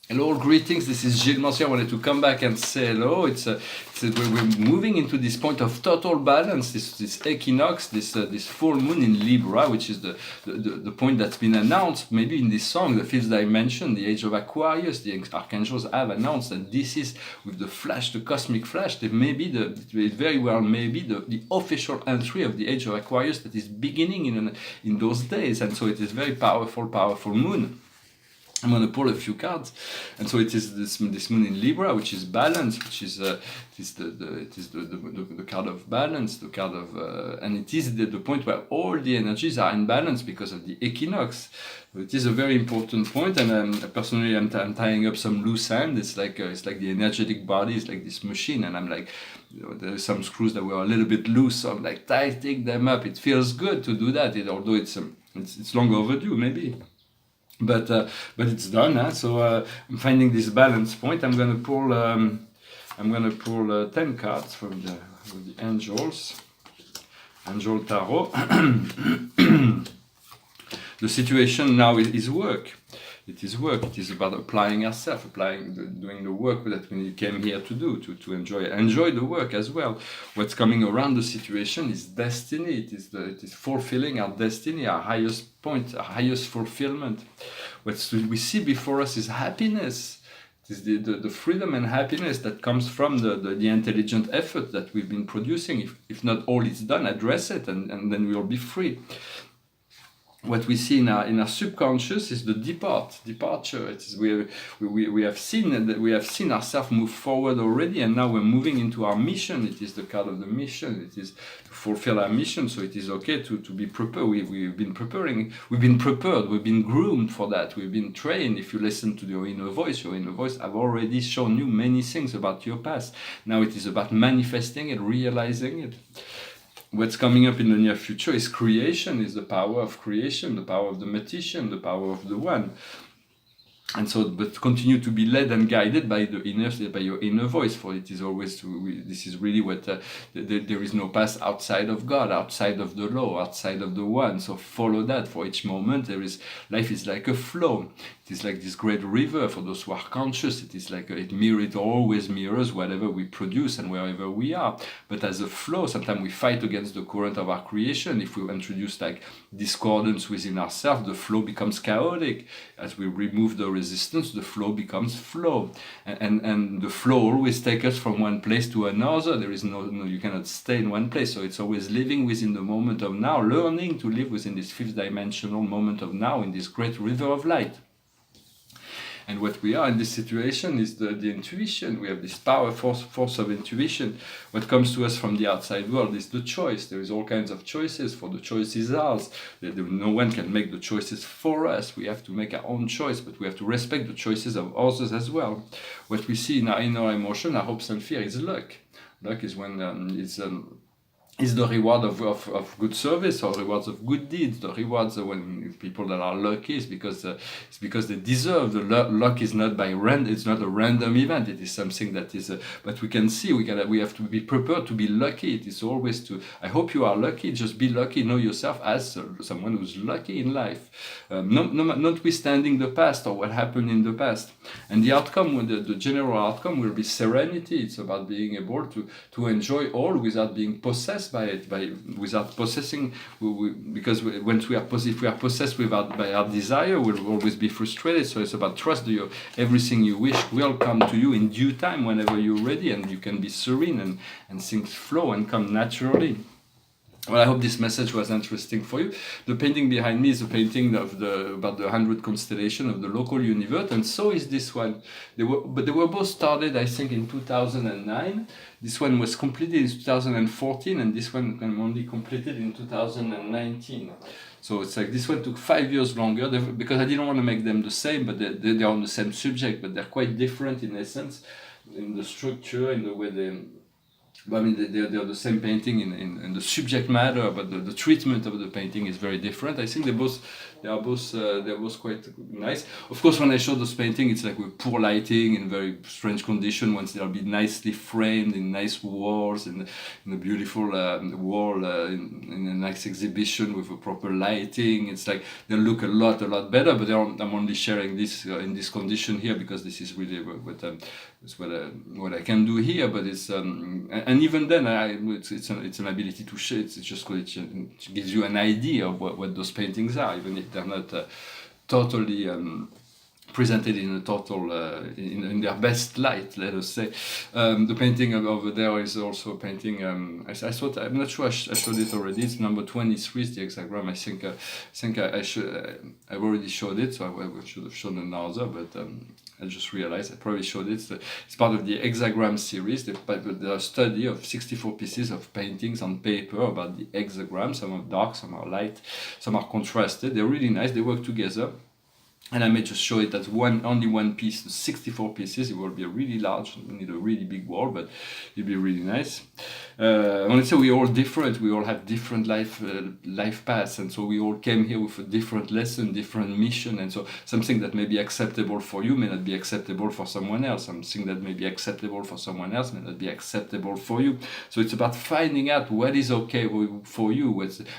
Hello, greetings. This is Gilles Monsieur. I wanted to come back and say hello. We're moving into this point of total balance, this equinox, this full moon in Libra, which is the point that's been announced maybe in this song, the fifth dimension, the age of Aquarius. The archangels have announced that this is with the flash, the cosmic flash. That maybe very well maybe the official entry of the age of Aquarius that is beginning in those days, and so it is very powerful moon. I'm going to pull a few cards, and so it is this moon in Libra, which is balance, which is the card of balance, the card of and it is the point where all the energies are in balance because of the equinox. So it is a very important point, and personally, I'm tying up some loose end. It's like the energetic body is like this machine, and I'm like, there's some screws that were a little bit loose, so I'm like tightening them up. It feels good to do that, although it's long overdue, maybe. But it's done, huh? So I'm finding this balance point. I'm gonna pull 10 cards from the angels, Angel Tarot. The situation now is work. It is work. It is about applying ourselves, doing the work that we came here to do, to enjoy the work as well. What's coming around the situation is destiny. It is fulfilling our destiny, our highest point, our highest fulfillment. What we see before us is happiness. It is the freedom and happiness that comes from the intelligent effort that we've been producing. If not all is done, address it, and then we'll be free. What we see in our subconscious is the departure. It is we have seen ourselves move forward already, and now we're moving into our mission. It is the card of the mission. It is to fulfill our mission. So it is okay to be prepared. We've been preparing. We've been prepared. We've been groomed for that. We've been trained. If you listen to your inner voice have already shown you many things about your past. Now it is about manifesting it, realizing it. What's coming up in the near future is creation, is the power of creation, the power of the magician, the power of the one. And so, but continue to be led and guided by your inner voice, for it is always this is really what there is no path outside of God, outside of the law, outside of the one. So follow that. For each moment, life is like a flow. It is like this great river for those who are conscious. It is like it always mirrors whatever we produce and wherever we are. But as a flow, sometimes we fight against the current of our creation. If we introduce like discordance within ourselves, the flow becomes chaotic. As we remove the resistance, the flow becomes flow. And the flow always takes us from one place to another. There is no, you cannot stay in one place. So it's always living within the moment of now, learning to live within this fifth dimensional moment of now in this great river of light. And what we are in this situation is the intuition. We have this power, force of intuition. What comes to us from the outside world is the choice. There is all kinds of choices, for the choice is ours. No one can make the choices for us. We have to make our own choice, but we have to respect the choices of others as well. What we see in our inner emotion, our hopes and fear, is luck. Luck is when is the reward of good service or rewards of good deeds. The rewards when people that are lucky is because they deserve. The luck is not by random. It's not a random event. It is something that is. But we can see we have to be prepared to be lucky. It is always to. I hope you are lucky. Just be lucky. Know yourself as someone who's lucky in life, notwithstanding the past or what happened in the past. And the outcome, the general outcome, will be serenity. It's about being able to enjoy all without being possessed by it, without possessing, because if we are possessed by our desire, we'll always be frustrated. So it's about trust. Everything you wish will come to you in due time, whenever you're ready, and you can be serene and things flow and come naturally. Well, I hope this message was interesting for you. The painting behind me is a painting about the 100 constellation of the local universe, and so is this one. They were both started, I think, in 2009. This one was completed in 2014, and this one only completed in 2019. So it's like this one took 5 years longer because I didn't want to make them the same, but they're on the same subject, but they're quite different in essence, in the structure, in the way they. I mean, they're the same painting in the subject matter, but the treatment of the painting is very different. I think they both they're both quite nice. Of course, when I show those paintings, it's like with poor lighting in very strange condition. Once they'll be nicely framed in nice walls, in a beautiful wall in a nice exhibition with a proper lighting. It's like they look a lot better. But I'm only sharing this in this condition here because this is really what I can do here. But it's and even then, it's an ability to share. It's just it gives you an idea of what those paintings are, even if they're not totally presented in a total in their best light, let us say. The painting over there is also a painting. I thought, I'm not sure I showed it already. It's number 23 is the hexagram. I think I've already showed it, so I should have shown another, but I just realized I probably showed it. It's part of the hexagram series. The study of 64 pieces of paintings on paper about the hexagram. Some are dark, some are light, some are contrasted. They're really nice. They work together. And I may just show it as only one piece, 64 pieces. It will be a really large, you need a really big wall, but it'll be really nice. I want to say we're all different. We all have different life paths, and so we all came here with a different lesson, different mission. And so something that may be acceptable for you may not be acceptable for someone else. Something that may be acceptable for someone else may not be acceptable for you. So it's about finding out what is okay for you.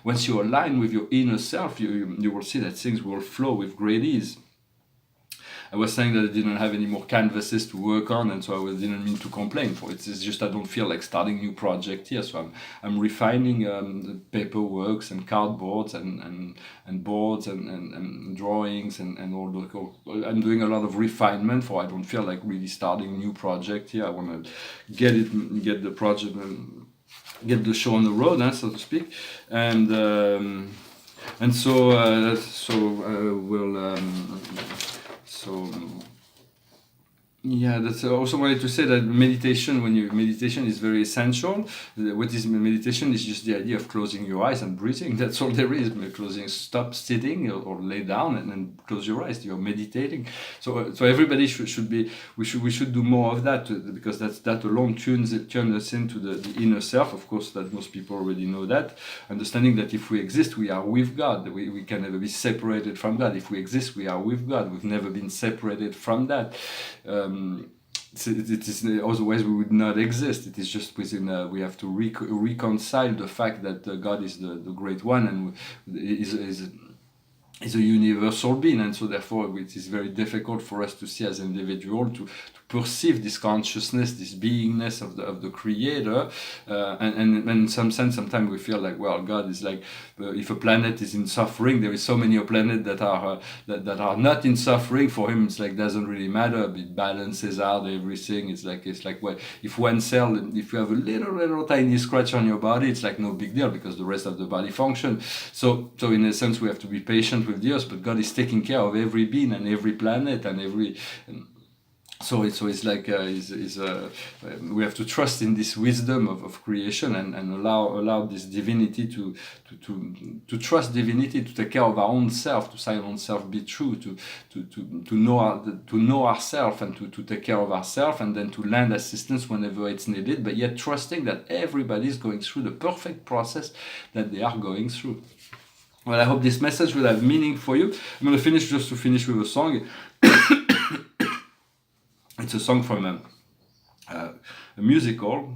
Once you align with your inner self, you will see that things will flow with great ease. I was saying that I didn't have any more canvases to work on, and so I didn't mean to complain for it. It's just I don't feel like starting a new project here, so I'm refining paperworks and cardboards and boards and drawings and all the. I'm doing a lot of refinement for. I don't feel like really starting a new project here. I want to get the project, get the show on the road, so to speak, and so we'll. So yeah, that's also wanted to say that meditation is very essential. What is meditation is just the idea of closing your eyes and breathing. That's all there is. Stop sitting or lay down and then close your eyes. You're meditating. So everybody should do more of that, because that alone turns us into the inner self. Of course, that most people already know that. Understanding that if we exist, we are with God. We can never be separated from God. If we exist, we are with God. We've never been separated from that. It is otherwise we would not exist. It is just within. We have to reconcile the fact that God is the great one and is a universal being, and so therefore it is very difficult for us to see as an individual to perceive this consciousness, this beingness of the Creator, and in some sense, sometimes we feel like, well, God is like, if a planet is in suffering, there is so many planets that are not in suffering. For him, it's like doesn't really matter. It balances out everything. It's like well, if one cell, if you have a little tiny scratch on your body, it's like no big deal because the rest of the body functions. So in a sense, we have to be patient with the earth, but God is taking care of every being and every planet and every. So it's like we have to trust in this wisdom of creation and allow this divinity to trust divinity, to take care of our own self, to say our own self be true, to know ourselves and to take care of ourselves, and then to lend assistance whenever it's needed, but yet trusting that everybody is going through the perfect process that they are going through. Well, I hope this message will have meaning for you. I'm going to finish with a song. It's a song from a musical.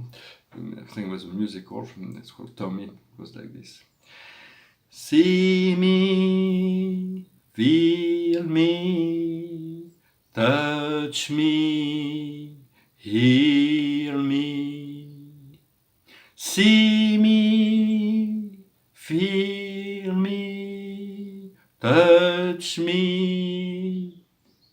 I think it was a musical. It's called Tommy. It goes like this. See me, feel me, touch me, heal me. See me, feel me, touch me,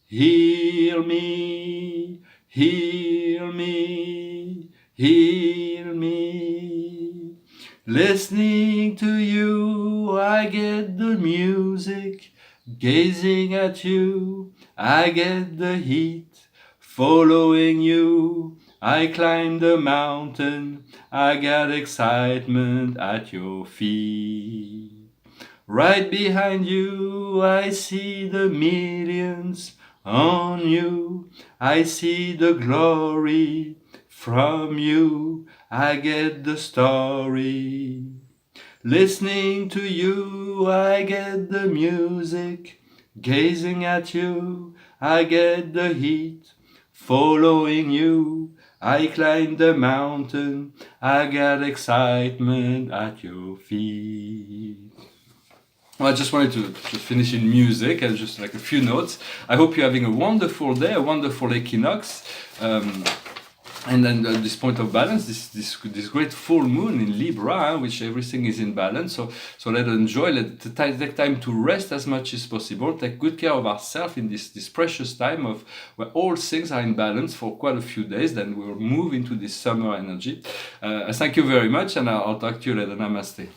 heal me, heal me, heal me. Listening to you, I get the music. Gazing at you, I get the heat. Following you, I climb the mountain. I got excitement at your feet. Right behind you, I see the millions. On you, I see the glory. From you, I get the story. Listening to you, I get the music. Gazing at you, I get the heat. Following you, I climb the mountain. I get excitement at your feet. Well, I just wanted to finish in music and just like a few notes. I hope you're having a wonderful day, a wonderful equinox. And then this point of balance, this great full moon in Libra, which everything is in balance. So let's enjoy. Take time to rest as much as possible. Take good care of ourselves in this precious time of where all things are in balance for quite a few days. Then we'll move into this summer energy. Thank you very much, and I'll talk to you later. Namaste.